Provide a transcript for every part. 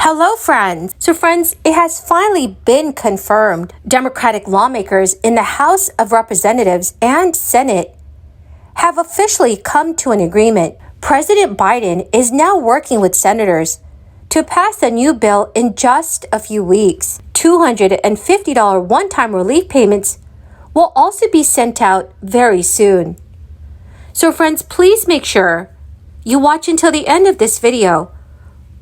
Hello, friends. So, friends, it has finally been confirmed. Democratic lawmakers in the House of Representatives and Senate have officially come to an agreement. President Biden is now working with senators to pass a new bill in just a few weeks. $250 one-time relief payments will also be sent out very soon. So, friends, please make sure you watch until the end of this video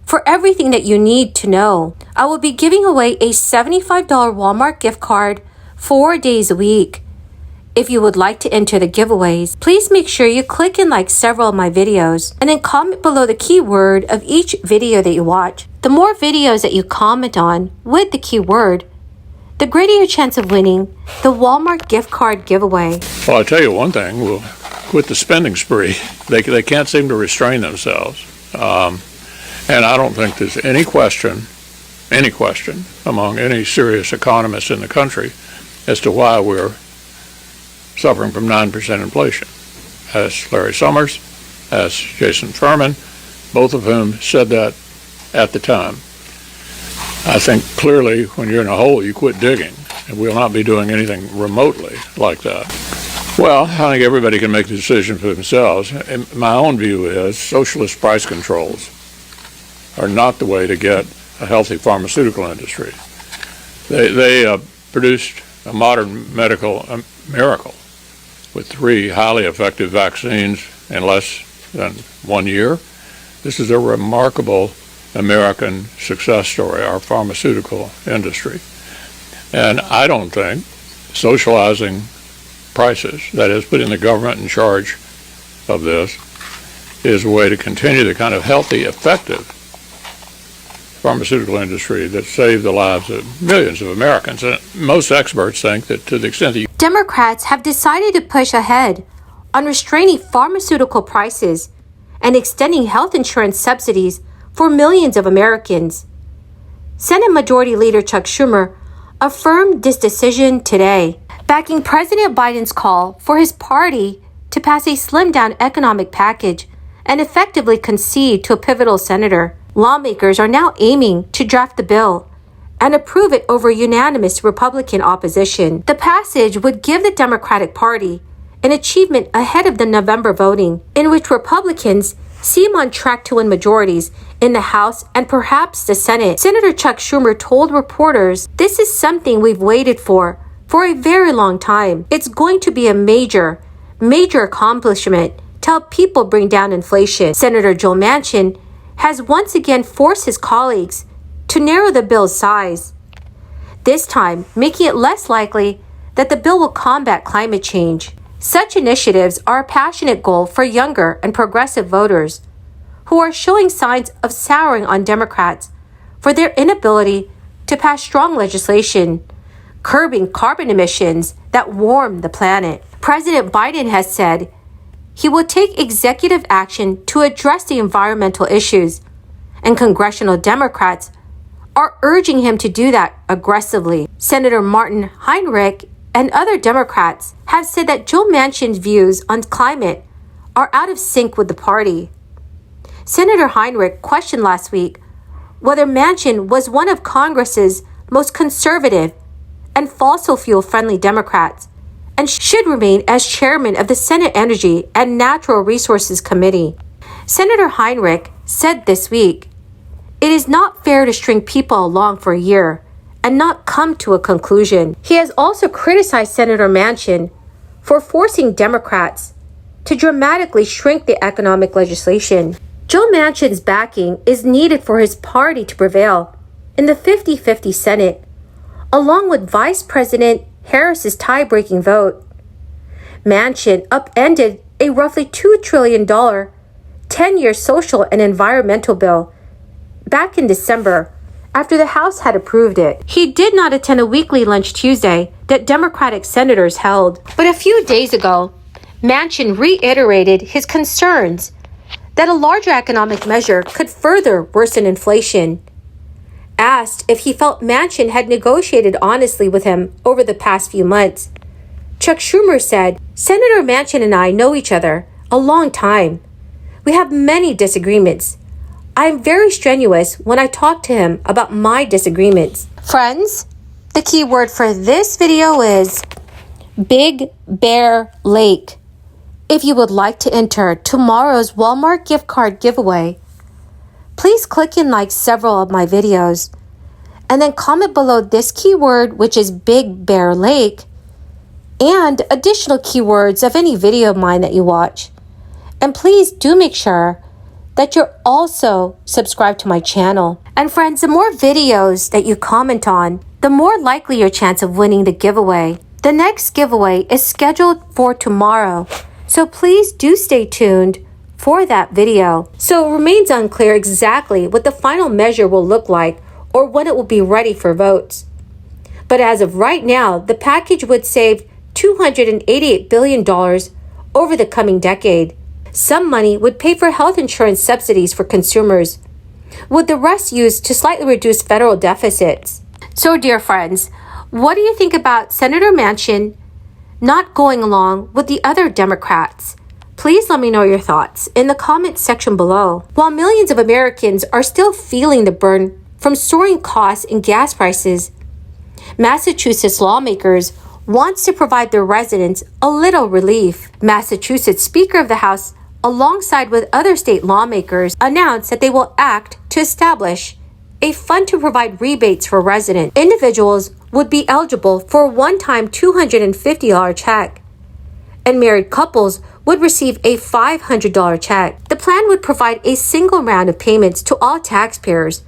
for everything that you need to know. I will be giving away a $75 Walmart gift card 4 days a week. If you would like to enter the giveaways, please make sure you click and like several of my videos and then comment below the keyword of each video that you watch. The more videos that you comment on with the keyword, the greater your chance of winning the Walmart gift card giveaway. Well, I'll tell you one thing, we'll quit the spending spree. They can't seem to restrain themselves. And I don't think there's any question among any serious economists in the country as to why we're suffering from 9% inflation. As Larry Summers, as Jason Furman, both of whom said that at the time. I think clearly when you're in a hole, you quit digging, and we'll not be doing anything remotely like that. Well, I think everybody can make the decision for themselves. And my own view is socialist price controls are not the way to get a healthy pharmaceutical industry. They produced a modern medical miracle with 3 highly effective vaccines in less than 1 year. This is a remarkable American success story, our pharmaceutical industry. And I don't think socializing prices, that is, putting the government in charge of this, is a way to continue the kind of healthy, effective pharmaceutical industry that saved the lives of millions of Americans. And most experts think that to the extent that Democrats have decided to push ahead on restraining pharmaceutical prices and extending health insurance subsidies for millions of Americans. Senate Majority Leader Chuck Schumer affirmed this decision today, backing President Biden's call for his party to pass a slimmed-down economic package and effectively concede to a pivotal senator. Lawmakers are now aiming to draft the bill and approve it over unanimous Republican opposition. The passage would give the Democratic Party an achievement ahead of the November voting, in which Republicans seem on track to win majorities in the House and perhaps the Senate. Senator Chuck Schumer told reporters, "This is something we've waited for a very long time. It's going to be a major accomplishment to help people bring down inflation." Senator Joe Manchin has once again forced his colleagues to narrow the bill's size, this time making it less likely that the bill will combat climate change. Such initiatives are a passionate goal for younger and progressive voters who are showing signs of souring on Democrats for their inability to pass strong legislation curbing carbon emissions that warm the planet. President Biden has said he will take executive action to address the environmental issues, and congressional Democrats are urging him to do that aggressively. Senator Martin Heinrich and other Democrats have said that Joe Manchin's views on climate are out of sync with the party. Senator Heinrich questioned last week whether Manchin was one of Congress's most conservative and fossil fuel-friendly Democrats and should remain as chairman of the Senate Energy and Natural Resources Committee. Senator Heinrich said this week, "It is not fair to string people along for a year and not come to a conclusion." He has also criticized Senator Manchin for forcing Democrats to dramatically shrink the economic legislation. Joe Manchin's backing is needed for his party to prevail in the 50-50 Senate, along with Vice President Harris's tie-breaking vote. Manchin upended a roughly $2 trillion 10-year social and environmental bill back in December after the House had approved it. He did not attend a weekly lunch Tuesday that Democratic senators held. But a few days ago, Manchin reiterated his concerns that a larger economic measure could further worsen inflation. Asked if he felt Manchin had negotiated honestly with him over the past few months, Chuck Schumer said, "Senator Manchin and I know each other a long time. We have many disagreements. I'm very strenuous when I talk to him about my disagreements. Friends, the key word for this video is Big Bear Lake. If you would like to enter tomorrow's Walmart gift card giveaway, please click and like several of my videos, and then comment below this keyword, which is Big Bear Lake, and additional keywords of any video of mine that you watch. And please do make sure that you're also subscribed to my channel. And friends, the more videos that you comment on, the more likely your chance of winning the giveaway. The next giveaway is scheduled for tomorrow, so please do stay tuned for that video. So it remains unclear exactly what the final measure will look like or when it will be ready for votes. But as of right now, the package would save $288 billion over the coming decade. Some money would pay for health insurance subsidies for consumers, with the rest used to slightly reduce federal deficits. So, dear friends, what do you think about Senator Manchin not going along with the other Democrats? Please let me know your thoughts in the comments section below. While millions of Americans are still feeling the burn from soaring costs and gas prices, Massachusetts lawmakers wants to provide their residents a little relief. Massachusetts Speaker of the House, alongside with other state lawmakers, announced that they will act to establish a fund to provide rebates for residents. Individuals would be eligible for a one-time $250 check, and married couples would receive a $500 check. The plan would provide a single round of payments to all taxpayers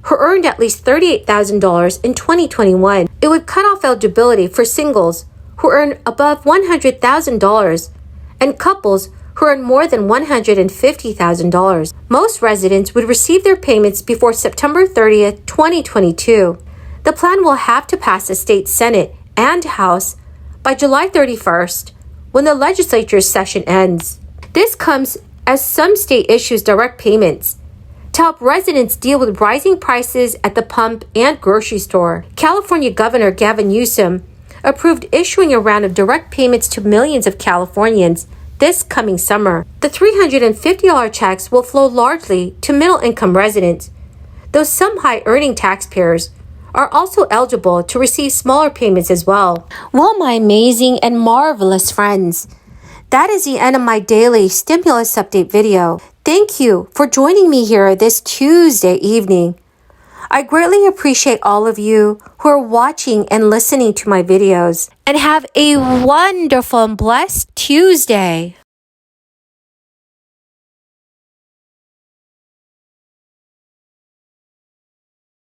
who earned at least $38,000 in 2021. It would cut off eligibility for singles who earn above $100,000 and couples who earn more than $150,000. Most residents would receive their payments before September 30th, 2022. The plan will have to pass the state Senate and House by July 31st, when the legislature's session ends. This comes as some state issues direct payments to help residents deal with rising prices at the pump and grocery store. California Governor Gavin Newsom approved issuing a round of direct payments to millions of Californians this coming summer. The $350 checks will flow largely to middle-income residents, though some high-earning taxpayers are also eligible to receive smaller payments as well. Well, my amazing and marvelous friends, that is the end of my daily stimulus update video. Thank you for joining me here this Tuesday evening. I greatly appreciate all of you who are watching and listening to my videos. And have a wonderful and blessed Tuesday.